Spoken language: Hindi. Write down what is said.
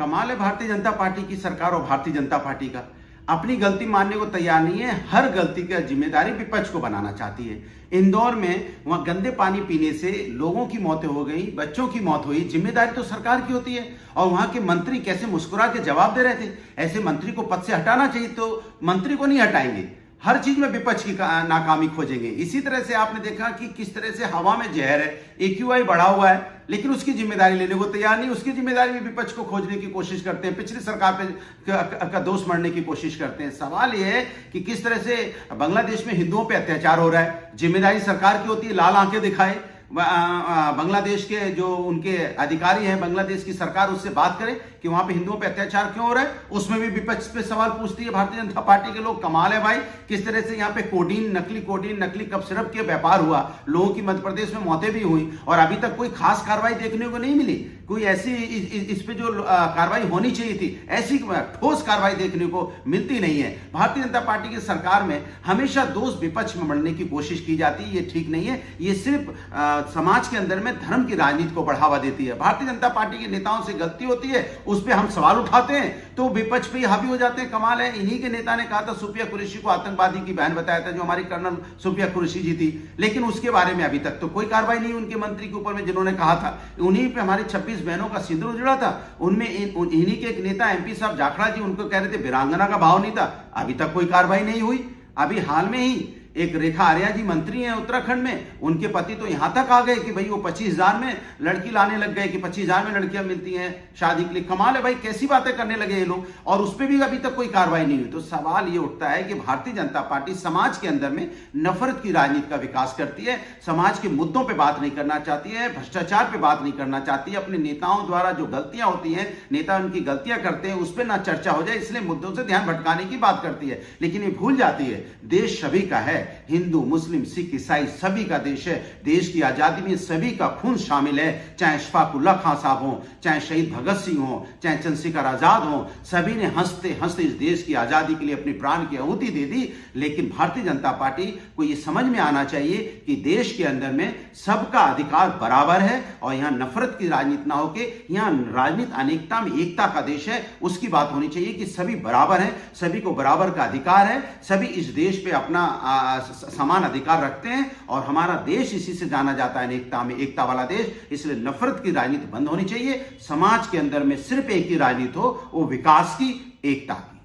कमाल है भारतीय जनता पार्टी की सरकार और भारतीय जनता पार्टी का, अपनी गलती मानने को तैयार नहीं है। हर गलती का जिम्मेदारी विपक्ष को बनाना चाहती है। इंदौर में वहां गंदे पानी पीने से लोगों की मौतें हो गई, बच्चों की मौत हुई, जिम्मेदारी तो सरकार की होती है। और वहां के मंत्री कैसे मुस्कुरा के जवाब दे रहे थे। ऐसे मंत्री को पद से हटाना चाहिए, तो मंत्री को नहीं हटाएंगे, हर चीज में विपक्ष की नाकामी खोजेंगे। इसी तरह से आपने देखा कि किस तरह से हवा में जहर है, AQI बढ़ा हुआ है, लेकिन उसकी जिम्मेदारी लेने को तैयार नहीं। उसकी जिम्मेदारी भी विपक्ष को खोजने की कोशिश करते हैं, पिछली सरकार पे का दोष मढ़ने की कोशिश करते हैं। सवाल यह है कि किस तरह से बांग्लादेश में हिंदुओं पे अत्याचार हो रहा है, जिम्मेदारी सरकार की होती है, लाल आंखें दिखाए। बांग्लादेश के जो उनके अधिकारी हैं, बांग्लादेश की सरकार उससे बात करे कि वहां पे हिंदुओं पे अत्याचार क्यों हो रहा है। उसमें भी विपक्ष पे सवाल पूछती है भारतीय जनता पार्टी के लोग। कमाल है भाई, किस तरह से यहाँ पे नकली कोडीन, नकली कफ सिरप के व्यापार हुआ, लोगों की मध्य प्रदेश में मौतें भी हुई और अभी तक कोई खास कार्रवाई देखने को नहीं मिली। कोई ऐसी इस पे जो कार्रवाई होनी चाहिए थी, ऐसी ठोस कार्रवाई देखने को मिलती नहीं है। भारतीय जनता पार्टी की सरकार में हमेशा दोष विपक्ष में मढ़ने की कोशिश की जाती है, ये ठीक नहीं है। ये सिर्फ समाज के अंदर में धर्म की राजनीति को बढ़ावा देती है। भारतीय जनता पार्टी के नेताओं से गलती होती है, उस पर हम सवाल उठाते हैं तो विपक्ष पे हावी हो जाते हैं। कमाल है, इन्हीं के नेता ने कहा था, सुफिया कुरैशी को आतंकवादी की बहन बताया था, जो हमारी कर्नल सुफिया कुरैशी जी थी, लेकिन उसके बारे में अभी तक तो कोई कार्रवाई नहीं उनके मंत्री के ऊपर में जिन्होंने कहा था। उन्हीं पे हमारी 26 बहनों का सिंदूर जुड़ा था, उनमें इन्हीं के एक नेता MP साहब जाखड़ा जी, उनको कह रहे थे वीरांगना का भाव नहीं था। अभी तक कोई कार्रवाई नहीं हुई। अभी हाल में ही एक रेखा आर्या जी मंत्री हैं उत्तराखंड में, उनके पति तो यहां तक आ गए कि भाई वो 25,000 में लड़की लाने लग गए कि 25,000 में लड़कियां मिलती हैं शादी के लिए। कमाल है भाई, कैसी बातें करने लगे ये लोग, और उस पर भी अभी तक कोई कार्रवाई नहीं हुई। तो सवाल ये उठता है कि भारतीय जनता पार्टी समाज के अंदर में नफरत की राजनीति का विकास करती है, समाज के मुद्दों पर बात नहीं करना चाहती है, भ्रष्टाचार पर बात नहीं करना चाहती है। अपने नेताओं द्वारा जो गलतियां होती हैं, नेता उनकी गलतियां करते हैं, उस पर ना चर्चा हो जाए, इसलिए मुद्दों से ध्यान भटकाने की बात करती है। लेकिन ये भूल जाती है देश सभी का है, हिंदू मुस्लिम सिख ईसाई सभी का देश है। देश की आजादी में सभी का खून शामिल है, चाहे अशफाक उल्लाह खां साहब हो, चाहे शहीद भगत सिंह हो, चाहे चंद्रशेखर आजाद हो, सभी ने हंसते हंसते इस देश की आजादी के लिए अपनी प्राण की आहुति दे दी। लेकिन भारतीय जनता पार्टी को यह समझ में आना चाहिए कि देश के अंदर में सबका अधिकार बराबर है और यहां नफरत की राजनीति ना होके यहां राजनीति अनेकता में एकता का देश है, उसकी बात होनी चाहिए कि सभी बराबर हैं, सभी को बराबर का अधिकार है, सभी इस देश पे अपना समान अधिकार रखते हैं और हमारा देश इसी से जाना जाता है, अनेकता में एकता वाला देश। इसलिए नफरत की राजनीति बंद होनी चाहिए। समाज के अंदर में सिर्फ एक ही राजनीति हो, वो विकास की, एकता की।